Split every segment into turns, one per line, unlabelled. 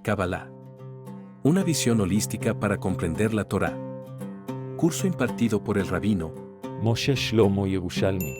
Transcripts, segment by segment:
Kabbalah. Una visión holística para comprender la Torá. Curso impartido por el rabino
Moshe Shlomo Yerushalmi.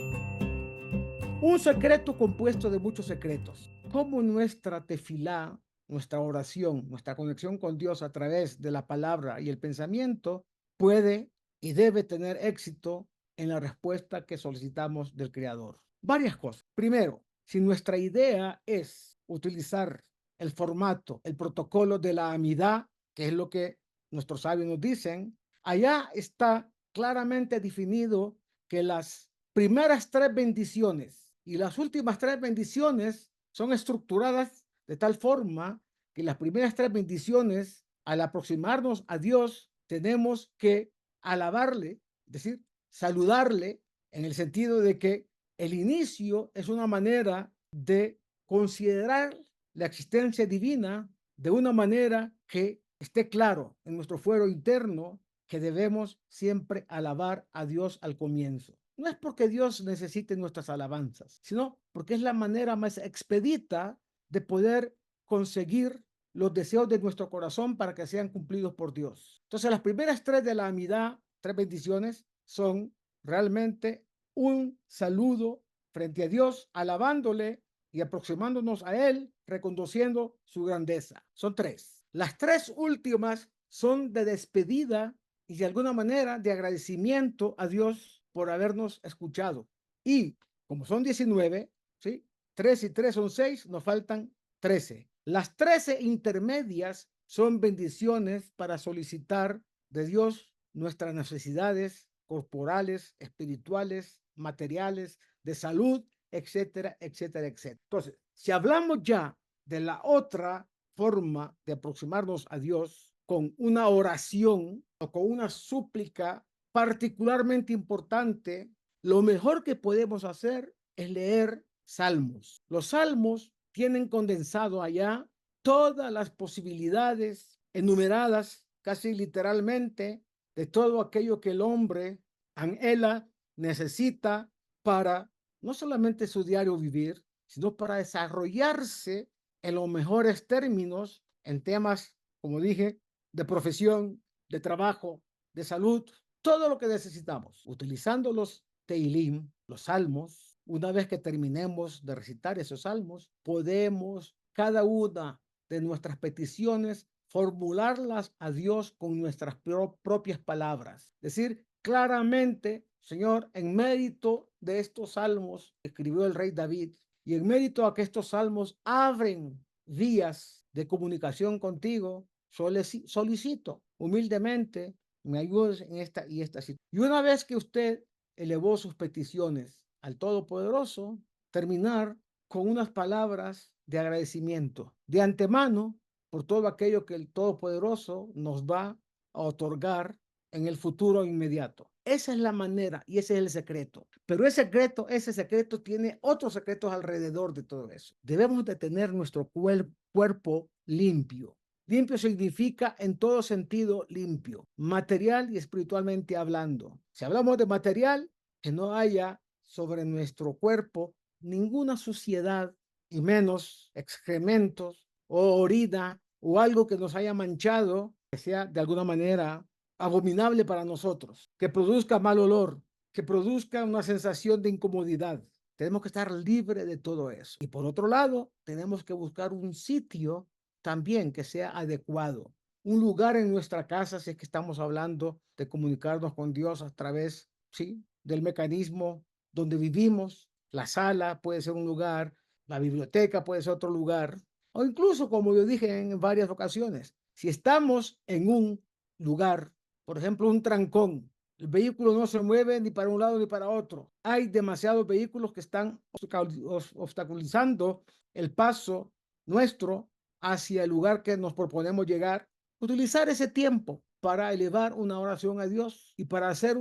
Un secreto compuesto de muchos secretos. Como nuestra tefilá, nuestra oración, nuestra conexión con Dios a través de la palabra y el pensamiento puede y debe tener éxito en la respuesta que solicitamos del Creador. Varias cosas. Primero, si nuestra idea es utilizar el formato, el protocolo de la amidad, que es lo que nuestros sabios nos dicen, allá está claramente definido que las primeras tres bendiciones y las últimas tres bendiciones son estructuradas de tal forma que las primeras tres bendiciones, al aproximarnos a Dios, tenemos que alabarle, es decir, saludarle, en el sentido de que el inicio es una manera de considerar la existencia divina de una manera que esté claro en nuestro fuero interno que debemos siempre alabar a Dios al comienzo. No es porque Dios necesite nuestras alabanzas, sino porque es la manera más expedita de poder conseguir los deseos de nuestro corazón para que sean cumplidos por Dios. Entonces, las primeras tres de la amidad, tres bendiciones, son realmente un saludo frente a Dios, alabándole y aproximándonos a Él, reconociendo su grandeza. Son tres. Las tres últimas son de despedida y de alguna manera de agradecimiento a Dios por habernos escuchado. Y como son 19, ¿sí? 3 y 3 son 6, nos faltan 13. Las 13 intermedias son bendiciones para solicitar de Dios nuestras necesidades corporales, espirituales, materiales, de salud, etcétera, etcétera, etcétera. Entonces, si hablamos ya de la otra forma de aproximarnos a Dios con una oración o con una súplica particularmente importante, lo mejor que podemos hacer es leer salmos. Los salmos tienen condensado allá todas las posibilidades enumeradas casi literalmente de todo aquello que el hombre anhela, necesita para no solamente su diario vivir, sino para desarrollarse en los mejores términos en temas, como dije, de profesión, de trabajo, de salud, todo lo que necesitamos. Utilizando los Teilim, los salmos, una vez que terminemos de recitar esos salmos, podemos cada una de nuestras peticiones formularlas a Dios con nuestras propias palabras. Es decir, claramente, Señor, en mérito de estos salmos, escribió el rey David, y en mérito a que estos salmos abren vías de comunicación contigo, solicito humildemente me ayudes en esta y esta situación. Y una vez que usted elevó sus peticiones al Todopoderoso, terminar con unas palabras de agradecimiento de antemano por todo aquello que el Todopoderoso nos va a otorgar en el futuro inmediato. Esa es la manera y ese es el secreto. Pero ese secreto tiene otros secretos alrededor de todo eso. Debemos de tener nuestro cuerpo limpio. Limpio significa en todo sentido limpio, material y espiritualmente hablando. Si hablamos de material, que no haya sobre nuestro cuerpo ninguna suciedad y menos excrementos o orina o algo que nos haya manchado, que sea de alguna manera abominable para nosotros, que produzca mal olor, que produzca una sensación de incomodidad. Tenemos que estar libres de todo eso. Y por otro lado, tenemos que buscar un sitio también que sea adecuado. Un lugar en nuestra casa, si es que estamos hablando de comunicarnos con Dios a través, ¿sí?, del mecanismo donde vivimos. La sala puede ser un lugar, la biblioteca puede ser otro lugar, o incluso, como yo dije en varias ocasiones, si estamos en un lugar, por ejemplo, un trancón, el vehículo no se mueve ni para un lado ni para otro. Hay demasiados vehículos que están obstaculizando el paso nuestro hacia el lugar que nos proponemos llegar. Utilizar ese tiempo para elevar una oración a Dios y para hacer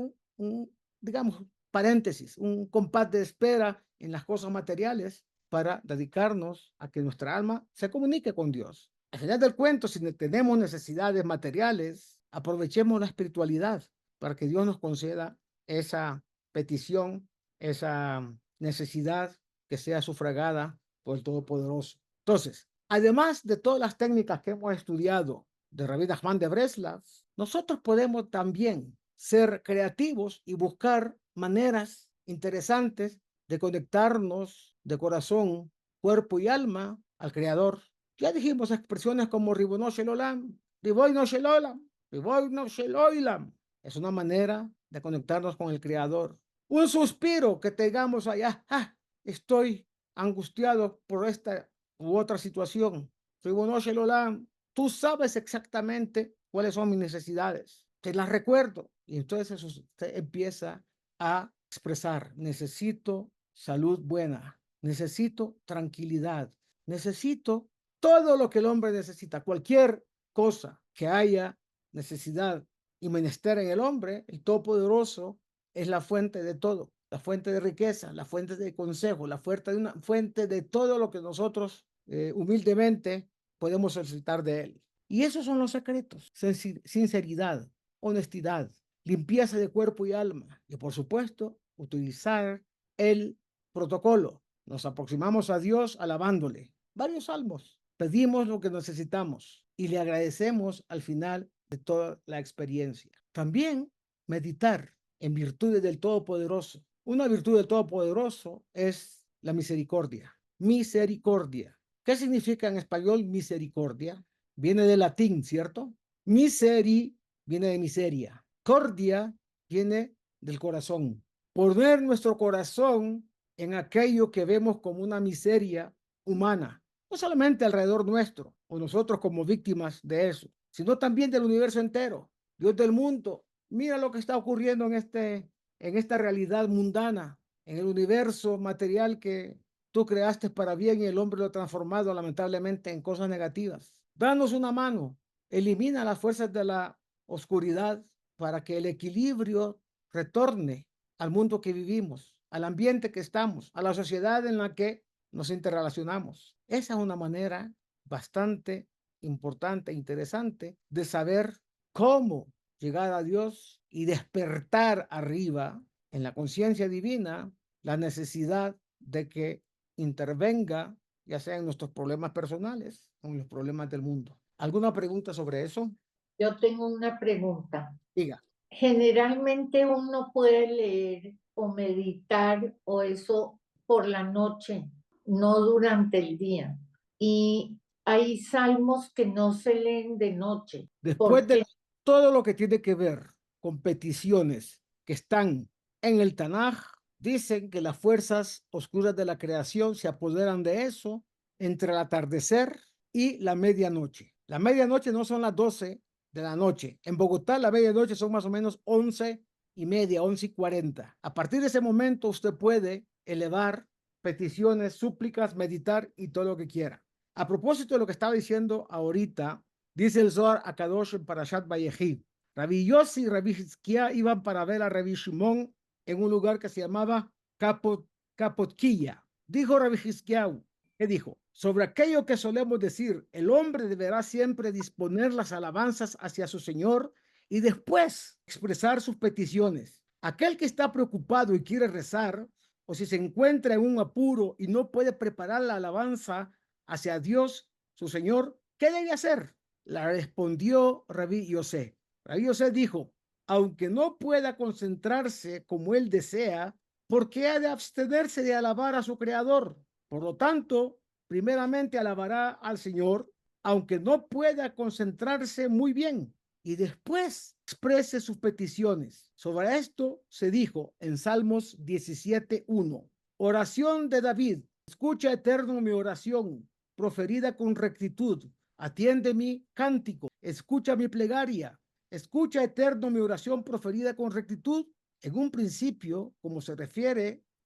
digamos, paréntesis, un compás de espera en las cosas materiales para dedicarnos a que nuestra alma se comunique con Dios. Al final del cuento, si tenemos necesidades materiales, aprovechemos la espiritualidad para que Dios nos conceda esa petición, esa necesidad que sea sufragada por el Todopoderoso. Entonces, Además de todas las técnicas que hemos estudiado de Rabbi Nachman de Breslav, nosotros podemos también ser creativos y buscar maneras interesantes de conectarnos de corazón, cuerpo y alma al Creador. Ya dijimos expresiones como Ribono Shel Olam, Ribono Shel Olam, Ribono Shel Olam. Es una manera de conectarnos con el Creador. Un suspiro que tengamos allá, estoy angustiado por esta u otra situación. Ribono Shel Olam, tú sabes exactamente cuáles son mis necesidades. Te las recuerdo. Y entonces usted empieza a expresar, necesito salud buena, necesito tranquilidad, necesito todo lo que el hombre necesita, cualquier cosa que haya necesidad y menester en el hombre, el Todopoderoso es la fuente de todo, la fuente de riqueza, la fuente de consejo, la fuente de todo lo que nosotros humildemente podemos solicitar de él. Y esos son los secretos: sinceridad, honestidad, limpieza de cuerpo y alma, y por supuesto, utilizar el protocolo. Nos aproximamos a Dios alabándole. Varios salmos. Pedimos lo que necesitamos y le agradecemos al final de toda la experiencia. También meditar en virtudes del Todopoderoso. Una virtud del Todopoderoso es la misericordia. Misericordia. ¿Qué significa en español misericordia? Viene del latín, ¿cierto? Miseri viene de miseria. Cordia viene del corazón. Poner nuestro corazón en aquello que vemos como una miseria humana, no solamente alrededor nuestro o nosotros como víctimas de eso, sino también del universo entero, Dios del mundo. Mira lo que está ocurriendo en esta realidad mundana, en el universo material que tú creaste para bien y el hombre lo ha transformado lamentablemente en cosas negativas. Danos una mano, elimina las fuerzas de la oscuridad para que el equilibrio retorne al mundo que vivimos, al ambiente que estamos, a la sociedad en la que nos interrelacionamos. Esa es una manera bastante importante e interesante de saber cómo llegar a Dios y despertar arriba en la conciencia divina la necesidad de que intervenga, ya sea en nuestros problemas personales o en los problemas del mundo. ¿Alguna pregunta sobre eso?
Yo tengo una pregunta.
Diga.
Generalmente uno puede leer o meditar o eso por la noche, no durante el día. Y hay salmos que no se leen de noche.
Después de todo lo que tiene que ver con peticiones que están en el Tanaj, dicen que las fuerzas oscuras de la creación se apoderan de eso entre el atardecer y la medianoche. La medianoche no son las 12 de la noche. En Bogotá la medianoche son más o menos 11:30, 11:40. A partir de ese momento usted puede elevar peticiones, súplicas, meditar y todo lo que quiera. A propósito de lo que estaba diciendo ahorita, dice el Zohar Akadosh en Parashat Vayehid, Rabbi Yossi y Rabbi Hizkia iban para ver a Rabbi Shimon en un lugar que se llamaba Capotquilla. Dijo Rabbi Hizkiah, ¿qué dijo? Sobre aquello que solemos decir, el hombre deberá siempre disponer las alabanzas hacia su Señor y después expresar sus peticiones. Aquel que está preocupado y quiere rezar, o si se encuentra en un apuro y no puede preparar la alabanza hacia Dios, su Señor, ¿qué debe hacer? La respondió Rabí Yosé. Rabí Yosé dijo, aunque no pueda concentrarse como él desea, ¿por qué ha de abstenerse de alabar a su Creador? Por lo tanto, primeramente alabará al Señor, aunque no pueda concentrarse muy bien, y después exprese sus peticiones. Sobre esto se dijo en Salmos 17:1. Oración de David. Escucha, Eterno, mi oración, proferida con rectitud. Atiende mi cántico. Escucha mi plegaria. Escucha, Eterno, mi oración proferida con rectitud. En un principio,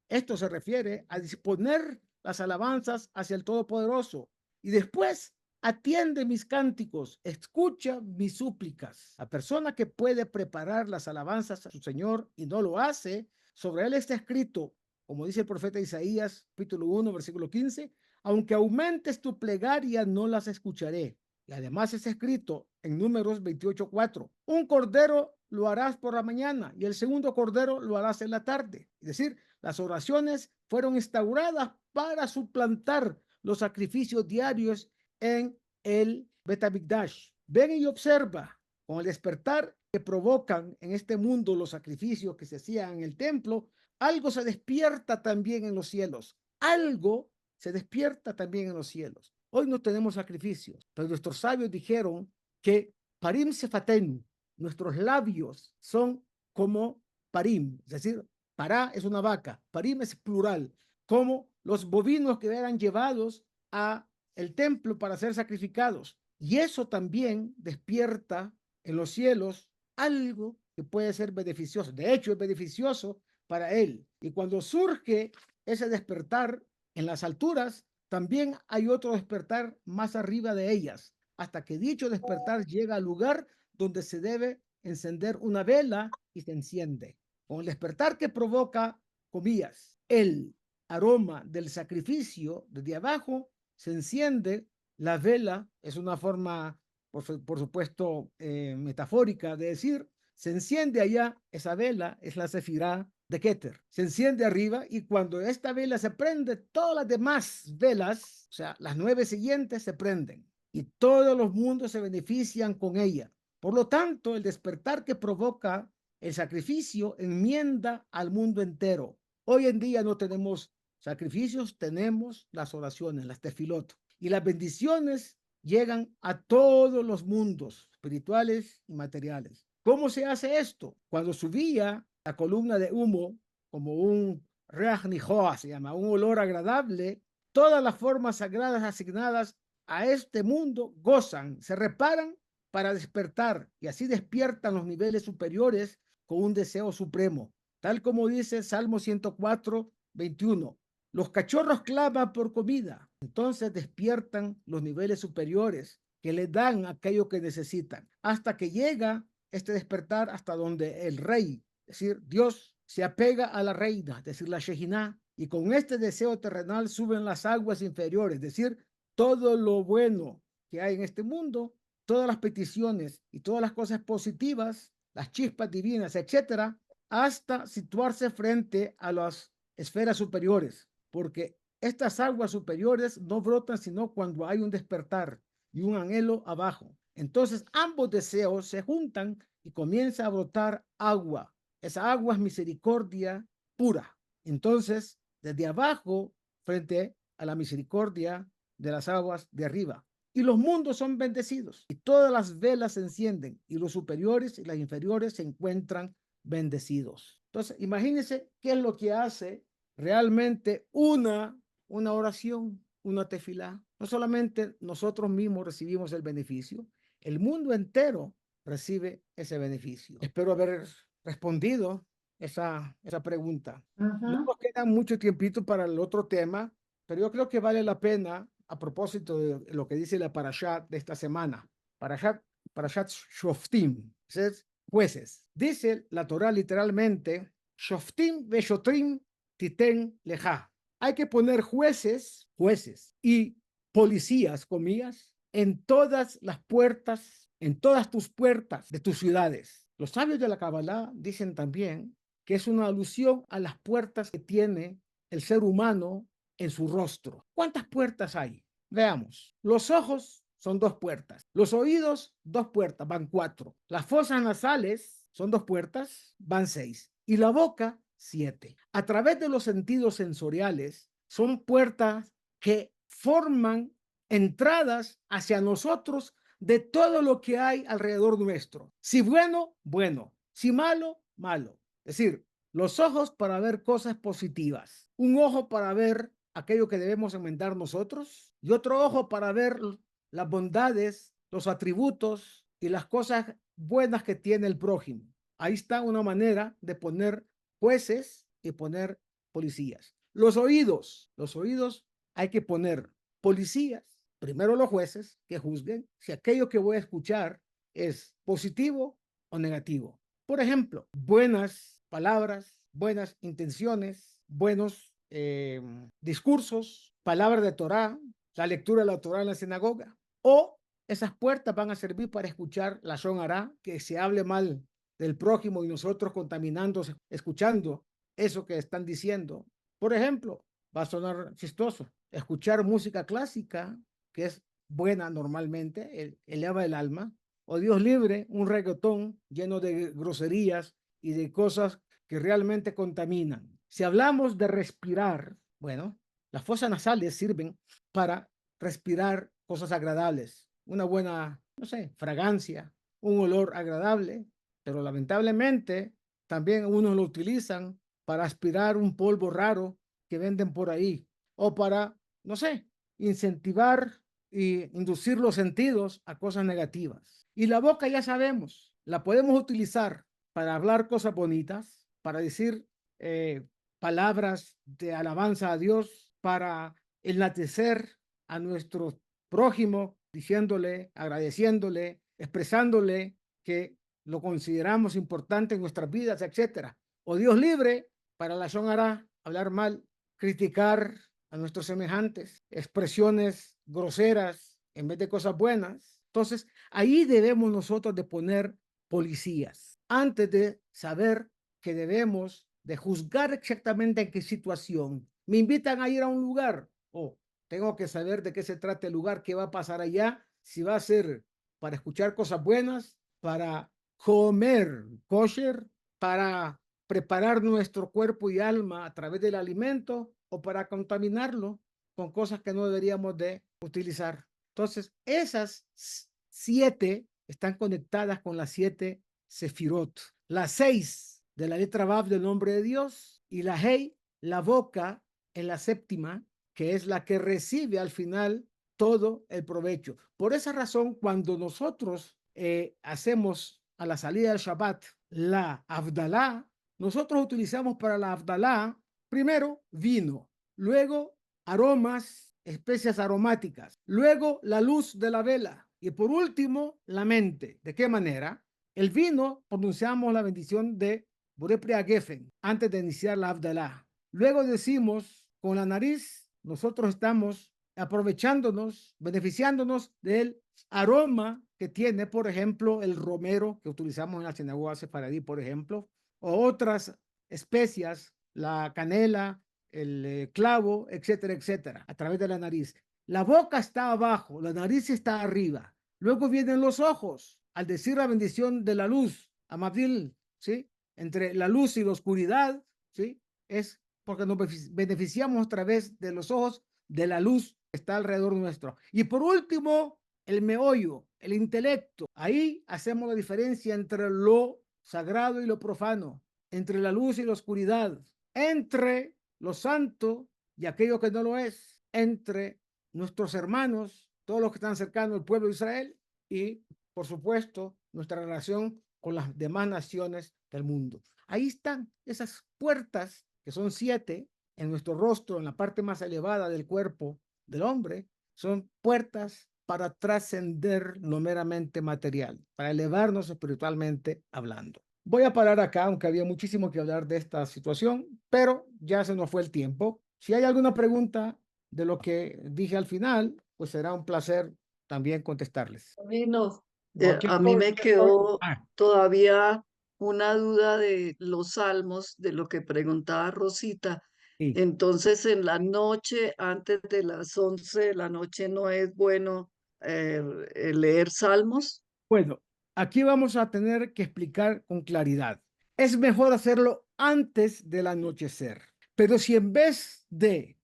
esto se refiere a disponer las alabanzas hacia el Todopoderoso. Y después, atiende mis cánticos, escucha mis súplicas. La persona que puede preparar las alabanzas a su Señor y no lo hace, sobre él está escrito, como dice el profeta Isaías, capítulo 1, versículo 15, aunque aumentes tu plegaria, no las escucharé. Y además es escrito en Números 28:4, un cordero lo harás por la mañana y el segundo cordero lo harás en la tarde. Es decir, las oraciones fueron instauradas para suplantar los sacrificios diarios en el Bet HaMikdash. Ven y observa con el despertar que provocan en este mundo los sacrificios que se hacían en el templo, algo se despierta también en los cielos. Algo se despierta también en los cielos. Hoy no tenemos sacrificios, pero nuestros sabios dijeron que parim sefaten, nuestros labios son como parim, es decir, pará es una vaca, parim es plural, como los bovinos que eran llevados a el templo para ser sacrificados. Y eso también despierta en los cielos algo que puede ser beneficioso. De hecho, es beneficioso para él. Y cuando surge ese despertar en las alturas, también hay otro despertar más arriba de ellas, hasta que dicho despertar llega al lugar donde se debe encender una vela y se enciende. Con el despertar que provoca, comillas, el aroma del sacrificio desde abajo, se enciende la vela, es una forma, por supuesto, metafórica de decir, se enciende allá, esa vela es la Sefirá de Keter, se enciende arriba y cuando esta vela se prende, todas las demás velas, o sea, las 9 siguientes se prenden y todos los mundos se benefician con ella. Por lo tanto, el despertar que provoca el sacrificio enmienda al mundo entero. Hoy en día no tenemos sacrificios, tenemos las oraciones, las tefilot. Y las bendiciones llegan a todos los mundos espirituales y materiales. ¿Cómo se hace esto? Cuando subía la columna de humo, como un reach nihoa, se llama, un olor agradable, todas las formas sagradas asignadas a este mundo gozan, se reparan para despertar y así despiertan los niveles superiores con un deseo supremo. Tal como dice Salmo 104, 21. Los cachorros claman por comida, entonces despiertan los niveles superiores que le dan aquello que necesitan, hasta que llega este despertar hasta donde el rey, es decir, Dios, se apega a la reina, es decir, la Shejiná, y con este deseo terrenal suben las aguas inferiores, es decir, todo lo bueno que hay en este mundo, todas las peticiones y todas las cosas positivas, las chispas divinas, etcétera, hasta situarse frente a las esferas superiores, porque estas aguas superiores no brotan sino cuando hay un despertar y un anhelo abajo. Entonces ambos deseos se juntan y comienza a brotar agua. Esa agua es misericordia pura. Entonces, desde abajo, frente a la misericordia de las aguas de arriba. Y los mundos son bendecidos y todas las velas se encienden y los superiores y las inferiores se encuentran bendecidos. Entonces, imagínense qué es lo que hace realmente una oración, una tefilá. No solamente nosotros mismos recibimos el beneficio, el mundo entero recibe ese beneficio. Espero haber respondido esa pregunta. No nos queda mucho tiempito para el otro tema, pero yo creo que vale la pena a propósito de lo que dice la parashat de esta semana. Parashat Shoftim, es jueces. Dice la Torah literalmente, Shoftim veshotrim titen leja. Hay que poner jueces y policías, comillas, en todas las puertas, en todas tus puertas de tus ciudades. Los sabios de la Kabbalah dicen también que es una alusión a las puertas que tiene el ser humano en su rostro. ¿Cuántas puertas hay? Veamos. Los ojos son 2 puertas. Los oídos, 2 puertas, van 4. Las fosas nasales son 2 puertas, van 6. Y la boca, 7. A través de los sentidos sensoriales, son puertas que forman entradas hacia nosotros de todo lo que hay alrededor nuestro. Si bueno, bueno. Si malo, malo. Es decir, los ojos para ver cosas positivas. Un ojo para ver aquello que debemos enmendar nosotros y otro ojo para ver las bondades, los atributos y las cosas buenas que tiene el prójimo. Ahí está una manera de poner jueces y poner policías. Los oídos hay que poner policías, primero los jueces que juzguen si aquello que voy a escuchar es positivo o negativo. Por ejemplo, buenas palabras, buenas intenciones, buenos discursos, palabras de Torah, la lectura de la Torah en la sinagoga, o esas puertas van a servir para escuchar la Shon Hará, que se hable mal del prójimo y nosotros contaminando, escuchando eso que están diciendo. Por ejemplo, va a sonar chistoso, escuchar música clásica, que es buena normalmente, eleva el alma, o Dios libre, un reggaetón lleno de groserías y de cosas que realmente contaminan. Si hablamos de respirar, bueno, las fosas nasales sirven para respirar cosas agradables, una buena, no sé, fragancia, un olor agradable, pero lamentablemente también unos lo utilizan para aspirar un polvo raro que venden por ahí o para, no sé, incentivar y inducir los sentidos a cosas negativas. Y la boca ya sabemos, la podemos utilizar para hablar cosas bonitas, para decir eh, palabras de alabanza a Dios, para enaltecer a nuestro prójimo, diciéndole, agradeciéndole, expresándole que lo consideramos importante en nuestras vidas, etcétera. O Dios libre para la hará hablar mal, criticar a nuestros semejantes, expresiones groseras en vez de cosas buenas. Entonces, ahí debemos nosotros de poner policías antes de saber que debemos de juzgar exactamente en qué situación. Me invitan a ir a un lugar, tengo que saber de qué se trata el lugar, qué va a pasar allá, si va a ser para escuchar cosas buenas, para comer kosher, para preparar nuestro cuerpo y alma a través del alimento o para contaminarlo con cosas que no deberíamos de utilizar. Entonces, esas 7 están conectadas con las 7 sefirot. Las 6 de la letra Vav del nombre de Dios y la Hei, la boca en la séptima, que es la que recibe al final todo el provecho. Por esa razón, cuando nosotros hacemos a la salida del Shabbat la Avdalá, nosotros utilizamos para la Avdalá primero vino, luego aromas, especias aromáticas, luego la luz de la vela y por último la mente. ¿De qué manera? El vino pronunciamos la bendición de Borepria Geffen antes de iniciar la Avdalá. Luego decimos con la nariz, nosotros estamos aprovechándonos, beneficiándonos del aroma que tiene, por ejemplo, el romero que utilizamos en la sinagoga sefaradí, por ejemplo, o otras especias, la canela, el clavo, etcétera, etcétera, a través de la nariz. La boca está abajo, la nariz está arriba. Luego vienen los ojos, al decir la bendición de la luz, Amabdil, ¿sí? Entre la luz y la oscuridad, ¿sí? Es porque nos beneficiamos a través de los ojos de la luz que está alrededor nuestro. Y por último, el meollo, el intelecto. Ahí hacemos la diferencia entre lo sagrado y lo profano, entre la luz y la oscuridad, entre lo santo y aquello que no lo es, entre nuestros hermanos, todos los que están cercanos al pueblo de Israel y, por supuesto, nuestra relación con las demás naciones del mundo. Ahí están esas puertas, que son 7, en nuestro rostro, en la parte más elevada del cuerpo del hombre, son puertas para trascender lo meramente material, para elevarnos espiritualmente hablando. Voy a parar acá, aunque había muchísimo que hablar de esta situación, pero ya se nos fue el tiempo. Si hay alguna pregunta de lo que dije al final, pues será un placer también contestarles.
Bueno,
Cualquier
a mí me quedó
Ah,
todavía una duda de los salmos, de lo que preguntaba Rosita.
sí.
Entonces, en la noche, antes de las 11 de la noche, ¿no es bueno leer salmos?
Bueno, aquí vamos a tener que explicar con claridad. Es mejor hacerlo antes del anochecer, pero si en vez de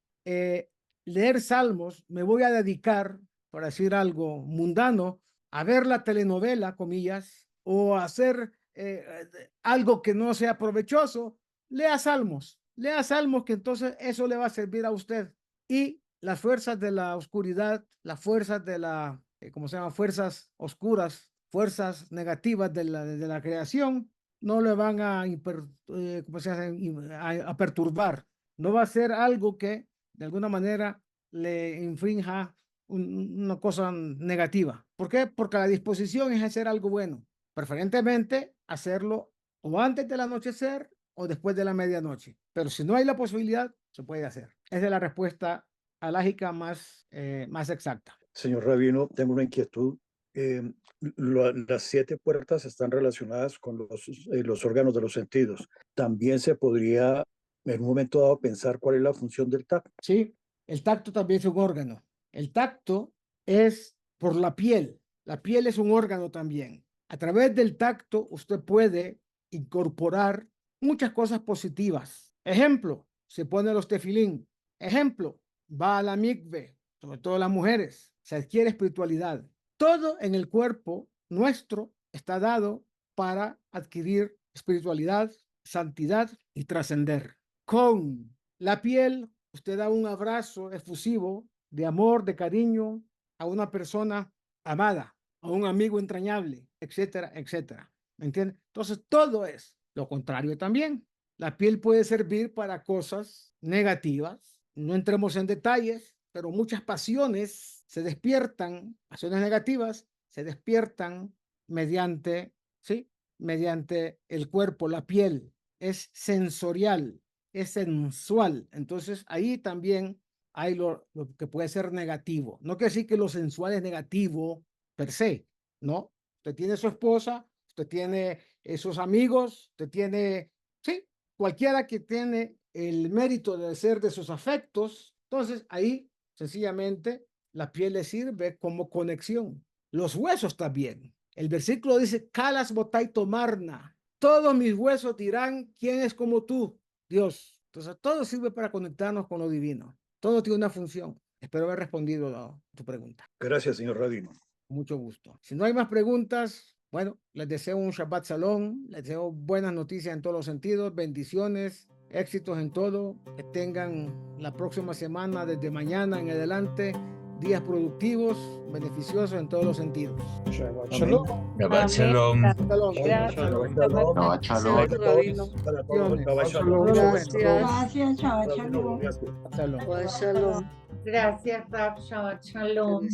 leer salmos me voy a dedicar, por decir algo mundano, a ver la telenovela, comillas, o a hacer algo que no sea provechoso, lea salmos que entonces eso le va a servir a usted. Y las fuerzas de la oscuridad, las fuerzas de la, ¿cómo se llama? Fuerzas oscuras, fuerzas negativas de la creación, no le van a, ¿cómo se llama? A perturbar. No va a ser algo que de alguna manera le infrinja una cosa negativa. ¿Por qué? Porque la disposición es hacer algo bueno, preferentemente hacerlo o antes del anochecer o después de la medianoche. Pero si no hay la posibilidad, se puede hacer. Esa es la respuesta alágica más exacta.
Señor Rabino, tengo una inquietud. Eh, las 7 puertas están relacionadas con los órganos de los sentidos. También se podría en un momento dado pensar cuál es la función del tacto.
Sí, el tacto también es un órgano. El tacto es por la piel. La piel es un órgano también. A través del tacto usted puede incorporar muchas cosas positivas. Ejemplo, se pone los tefilín. Ejemplo, va a la mikve, sobre todo las mujeres. Se adquiere espiritualidad. Todo en el cuerpo nuestro está dado para adquirir espiritualidad, santidad y trascender. Con la piel, usted da un abrazo efusivo de amor, de cariño a una persona amada, a un amigo entrañable, etcétera, etcétera. ¿Me entiende? Entonces, todo es lo contrario también. La piel puede servir para cosas negativas. No entremos en detalles, pero muchas pasiones se despiertan, pasiones negativas se despiertan mediante, ¿sí? Mediante el cuerpo, la piel. Es sensorial, es sensual. Entonces, ahí también hay lo que puede ser negativo. No quiere decir que lo sensual es negativo per se, ¿no? Usted tiene su esposa, usted tiene sus amigos, usted tiene, sí, cualquiera que tiene el mérito de ser de sus afectos. Entonces, ahí, sencillamente, la piel le sirve como conexión. Los huesos también. El versículo dice, Calas botai tomarna. Todos mis huesos dirán, ¿quién es como tú? Dios. Entonces, todo sirve para conectarnos con lo divino. Todo tiene una función. Espero haber respondido a tu pregunta.
Gracias, señor Rabino.
Mucho gusto. Si no hay más preguntas, bueno, les deseo un Shabbat Shalom, les deseo buenas noticias en todos los sentidos, bendiciones, éxitos en todo, que tengan la próxima semana, desde mañana en adelante, días productivos, beneficiosos en todos los sentidos.
Shabbat
Amén.
shalom.
Shabbat shalom.
Shalom.
Shabbat shalom.
Shabbat shalom.
Gracias, Rabino.
Para todos, Shabbat shalom.
Gracias.
Gracias, Shabbat Shalom.
Gracias.
Shalom.
Shabbat shalom.
Gracias, Rab. Shabbat Shalom.